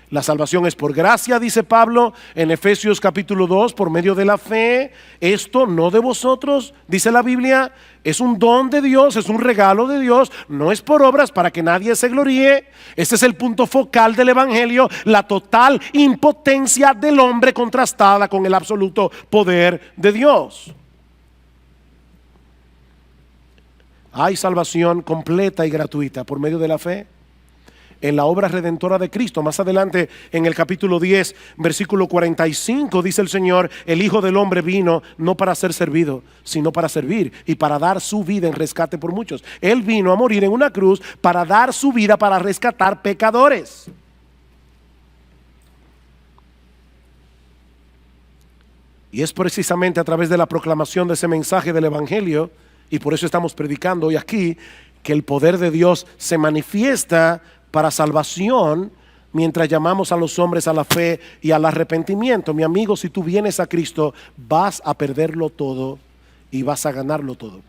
La salvación es por gracia, dice Pablo en Efesios capítulo 2, por medio de la fe. Esto no de vosotros, dice la Biblia, es un don de Dios, es un regalo de Dios, no es por obras para que nadie se gloríe. Ese es el punto focal del evangelio, la total impotencia del hombre contrastada con el absoluto poder de Dios. Hay salvación completa y gratuita por medio de la fe en la obra redentora de Cristo. Más adelante en el capítulo 10, versículo 45, dice el Señor, el Hijo del Hombre vino no para ser servido, sino para servir y para dar su vida en rescate por muchos. Él vino a morir en una cruz para dar su vida para rescatar pecadores. Y es precisamente a través de la proclamación de ese mensaje del evangelio, y por eso estamos predicando hoy aquí, que el poder de Dios se manifiesta para salvación mientras llamamos a los hombres a la fe y al arrepentimiento. Mi amigo, si tú vienes a Cristo, vas a perderlo todo y vas a ganarlo todo.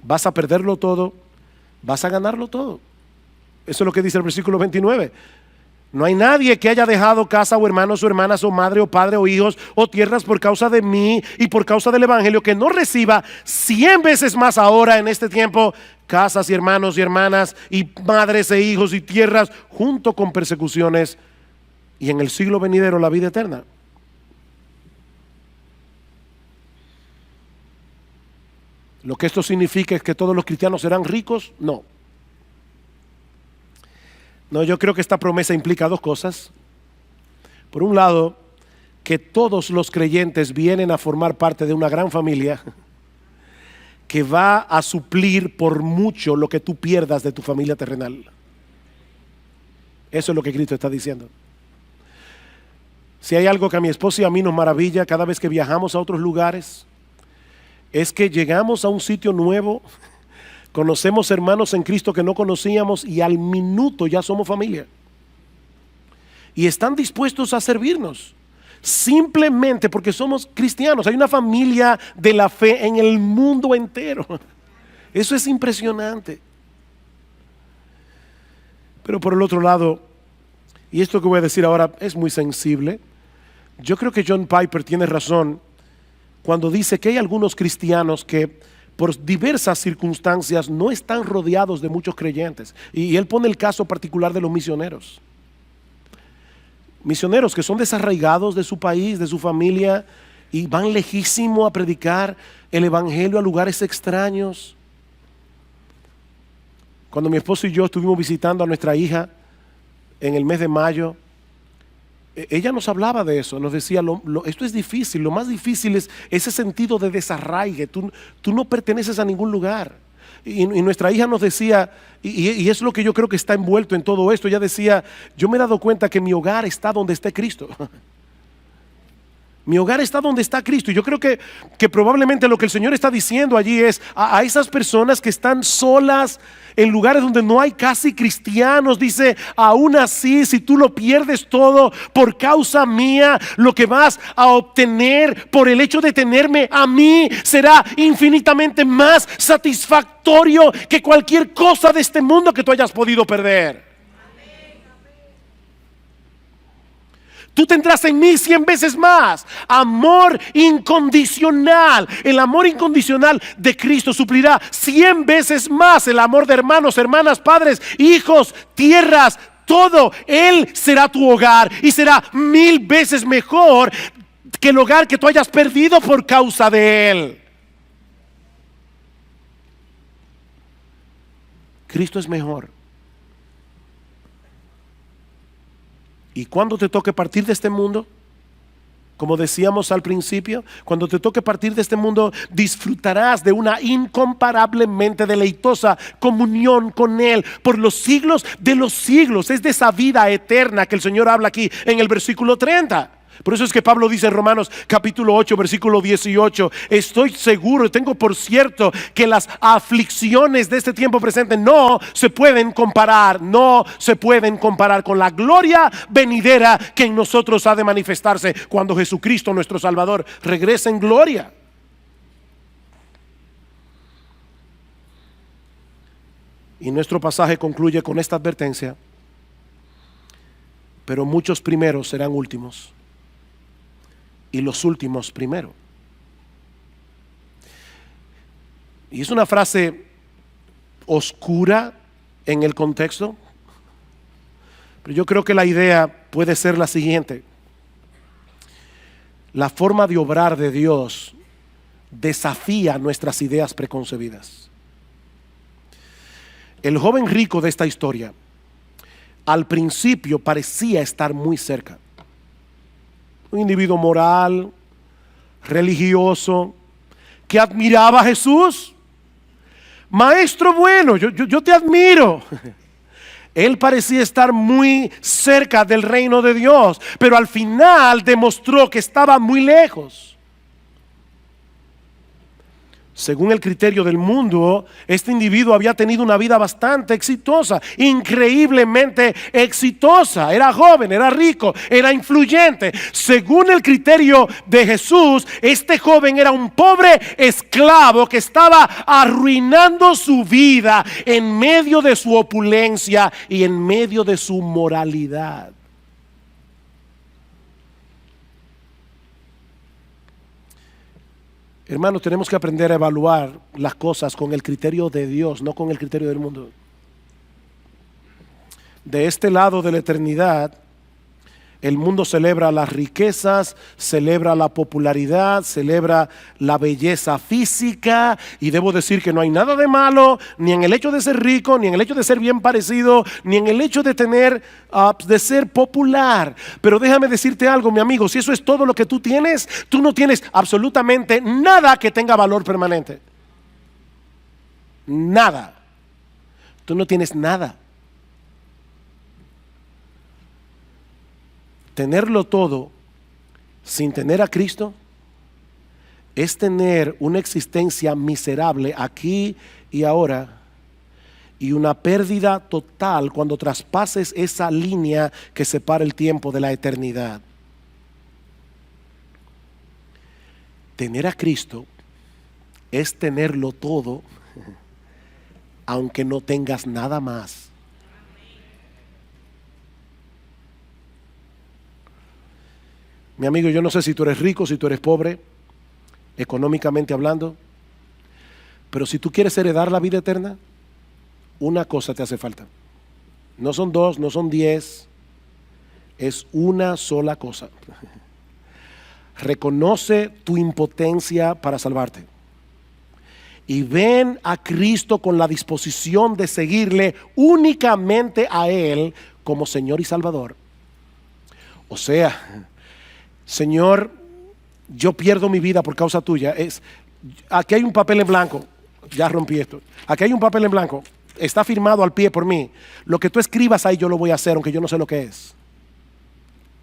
Vas a perderlo todo, vas a ganarlo todo. Eso es lo que dice el versículo 29. No hay nadie que haya dejado casa o hermanos o hermanas o madre o padre o hijos o tierras por causa de mí y por causa del evangelio que no reciba 100 veces más ahora en este tiempo casas y hermanos y hermanas y madres e hijos y tierras junto con persecuciones y en el siglo venidero la vida eterna. ¿Lo que esto significa es que todos los cristianos serán ricos? No. No, yo creo que esta promesa implica dos cosas. Por un lado, que todos los creyentes vienen a formar parte de una gran familia que va a suplir por mucho lo que tú pierdas de tu familia terrenal. Eso es lo que Cristo está diciendo. Si hay algo que a mi esposa y a mí nos maravilla cada vez que viajamos a otros lugares, es que llegamos a un sitio nuevo, conocemos hermanos en Cristo que no conocíamos y al minuto ya somos familia. Y están dispuestos a servirnos, simplemente porque somos cristianos. Hay una familia de la fe en el mundo entero. Eso es impresionante. Pero por el otro lado, y esto que voy a decir ahora es muy sensible, yo creo que John Piper tiene razón cuando dice que hay algunos cristianos que por diversas circunstancias no están rodeados de muchos creyentes. Y él pone el caso particular de los misioneros. Misioneros que son desarraigados de su país, de su familia, y van lejísimo a predicar el evangelio a lugares extraños. Cuando mi esposo y yo estuvimos visitando a nuestra hija en el mes de mayo, ella nos hablaba de eso, nos decía, esto es difícil, lo más difícil es ese sentido de desarraigue, tú no perteneces a ningún lugar. Y nuestra hija nos decía, y es lo que yo creo que está envuelto en todo esto, ella decía, yo me he dado cuenta que mi hogar está donde esté Cristo. Mi hogar está donde está Cristo. Y yo creo que probablemente lo que el Señor está diciendo allí es a esas personas que están solas en lugares donde no hay casi cristianos. Dice, aún así, si tú lo pierdes todo por causa mía, lo que vas a obtener por el hecho de tenerme a mí será infinitamente más satisfactorio que cualquier cosa de este mundo que tú hayas podido perder. Tú tendrás en mí 100 veces más. Amor incondicional. El amor incondicional de Cristo suplirá 100 veces más el amor de hermanos, hermanas, padres, hijos, tierras, todo. Él será tu hogar y será 1000 veces mejor que el hogar que tú hayas perdido por causa de Él. Cristo es mejor. Y cuando te toque partir de este mundo, como decíamos al principio, cuando te toque partir de este mundo, disfrutarás de una incomparablemente deleitosa comunión con Él por los siglos de los siglos. Es de esa vida eterna que el Señor habla aquí en el versículo 30. Por eso es que Pablo dice en Romanos capítulo 8 versículo 18, estoy seguro, tengo por cierto que las aflicciones de este tiempo presente no se pueden comparar con la gloria venidera que en nosotros ha de manifestarse cuando Jesucristo nuestro Salvador regrese en gloria. Y nuestro pasaje concluye con esta advertencia, pero muchos primeros serán últimos y los últimos primero. Y es una frase oscura en el contexto, pero yo creo que la idea puede ser la siguiente: la forma de obrar de Dios desafía nuestras ideas preconcebidas. El joven rico de esta historia al principio parecía estar muy cerca. Un individuo moral, religioso, que admiraba a Jesús. Maestro bueno, yo te admiro. Él parecía estar muy cerca del reino de Dios, pero al final demostró que estaba muy lejos. Según el criterio del mundo, este individuo había tenido una vida bastante exitosa, increíblemente exitosa. Era joven, era rico, era influyente. Según el criterio de Jesús, este joven era un pobre esclavo que estaba arruinando su vida en medio de su opulencia y en medio de su moralidad. Hermanos, tenemos que aprender a evaluar las cosas con el criterio de Dios, no con el criterio del mundo. De este lado de la eternidad, el mundo celebra las riquezas, celebra la popularidad, celebra la belleza física, y debo decir que no hay nada de malo ni en el hecho de ser rico, ni en el hecho de ser bien parecido, ni en el hecho de tener, de ser popular. Pero déjame decirte algo, mi amigo, si eso es todo lo que tú tienes, tú no tienes absolutamente nada que tenga valor permanente. Nada. Tú no tienes nada. Tenerlo todo sin tener a Cristo es tener una existencia miserable aquí y ahora, y una pérdida total cuando traspases esa línea que separa el tiempo de la eternidad. Tener a Cristo es tenerlo todo, aunque no tengas nada más. Mi amigo, yo no sé si tú eres rico, si tú eres pobre, económicamente hablando, pero si tú quieres heredar la vida eterna, una cosa te hace falta. No son 2, no son 10, es una sola cosa. Reconoce tu impotencia para salvarte y ven a Cristo con la disposición de seguirle únicamente a Él como Señor y Salvador. O sea, Señor, yo pierdo mi vida por causa tuya. Aquí hay un papel en blanco. Ya rompí esto. Aquí hay un papel en blanco. Está firmado al pie por mí. Lo que tú escribas ahí yo lo voy a hacer, aunque yo no sé lo que es.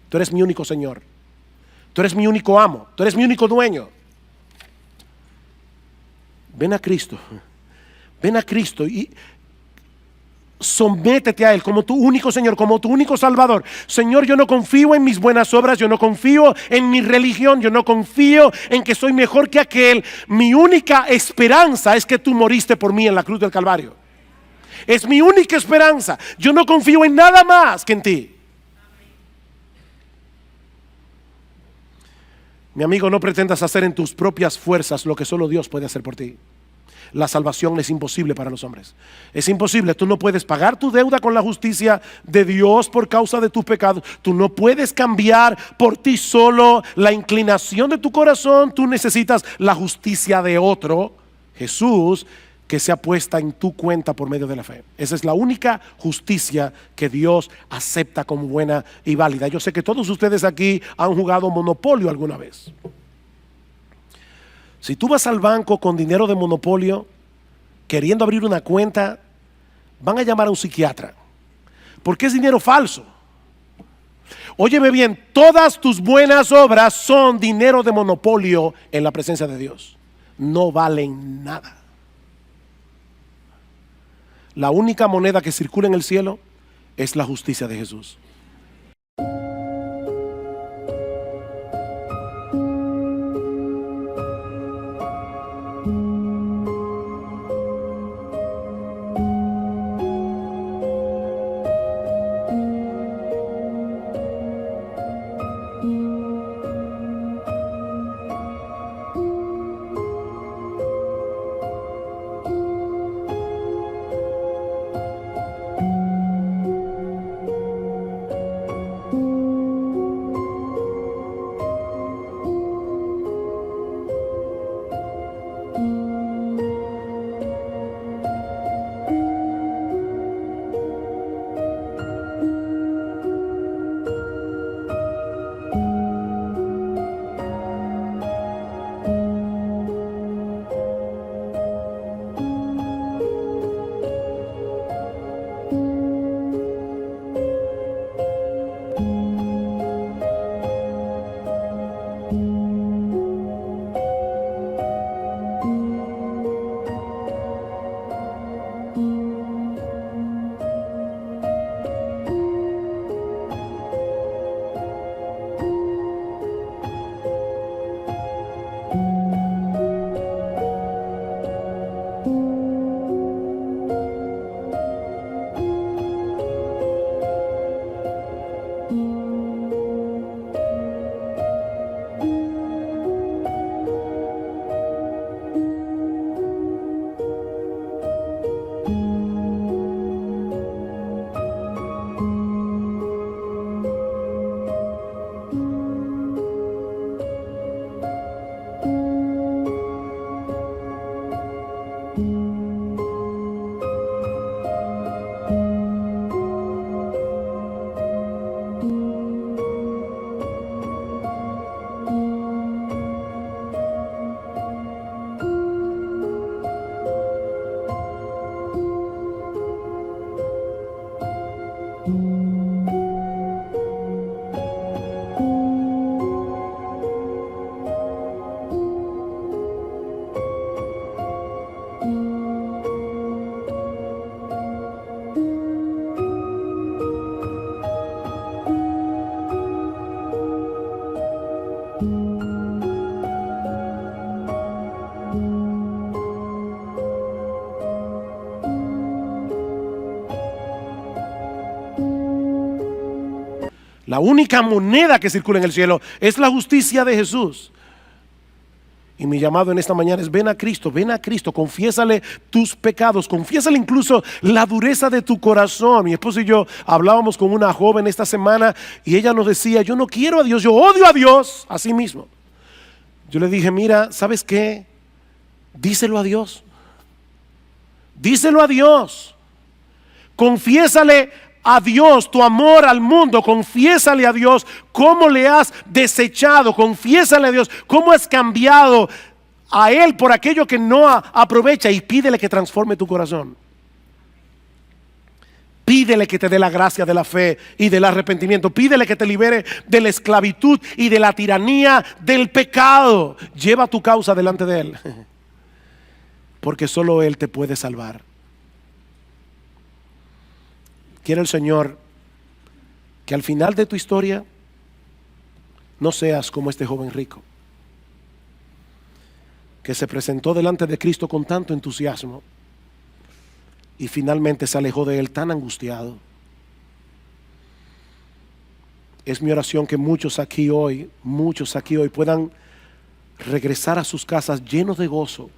Tú eres mi único Señor. Tú eres mi único amo. Tú eres mi único dueño. Ven a Cristo. Ven a Cristo y sométete a Él como tu único Señor, como tu único Salvador. Señor, yo no confío en mis buenas obras, yo no confío en mi religión, yo no confío en que soy mejor que aquel. Mi única esperanza es que tú moriste por mí en la cruz del Calvario. Es mi única esperanza. Yo no confío en nada más que en ti. Mi amigo, no pretendas hacer en tus propias fuerzas lo que solo Dios puede hacer por ti. La salvación es imposible para los hombres. Es imposible. Tú no puedes pagar tu deuda con la justicia de Dios por causa de tus pecados. Tú no puedes cambiar por ti solo la inclinación de tu corazón. Tú necesitas la justicia de otro, Jesús, que sea puesta en tu cuenta por medio de la fe. Esa es la única justicia que Dios acepta como buena y válida. Yo sé que todos ustedes aquí han jugado Monopolio alguna vez. Si tú vas al banco con dinero de Monopolio, queriendo abrir una cuenta, van a llamar a un psiquiatra, porque es dinero falso. Óyeme bien, todas tus buenas obras son dinero de Monopolio en la presencia de Dios. No valen nada. La única moneda que circula en el cielo es la justicia de Jesús. La única moneda que circula en el cielo es la justicia de Jesús. Y mi llamado en esta mañana es: ven a Cristo, confiésale tus pecados, confiésale incluso la dureza de tu corazón. Mi esposo y yo hablábamos con una joven esta semana y ella nos decía: yo no quiero a Dios, yo odio a Dios. Así mismo. Yo le dije: mira, ¿sabes qué? Díselo a Dios. Díselo a Dios. Confiésale a Dios tu amor al mundo. Confiésale a Dios cómo le has desechado. Confiésale a Dios cómo has cambiado a Él por aquello que no aprovecha, y pídele que transforme tu corazón. Pídele que te dé la gracia de la fe y del arrepentimiento. Pídele que te libere de la esclavitud y de la tiranía del pecado. Lleva tu causa delante de Él, porque solo Él te puede salvar. Quiere el Señor que al final de tu historia no seas como este joven rico, que se presentó delante de Cristo con tanto entusiasmo y finalmente se alejó de Él tan angustiado. Es mi oración que muchos aquí hoy puedan regresar a sus casas llenos de gozo,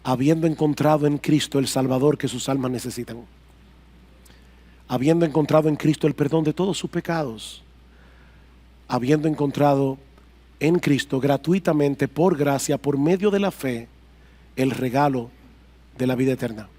habiendo encontrado en Cristo el Salvador que sus almas necesitan, habiendo encontrado en Cristo el perdón de todos sus pecados, habiendo encontrado en Cristo gratuitamente, por gracia, por medio de la fe, el regalo de la vida eterna.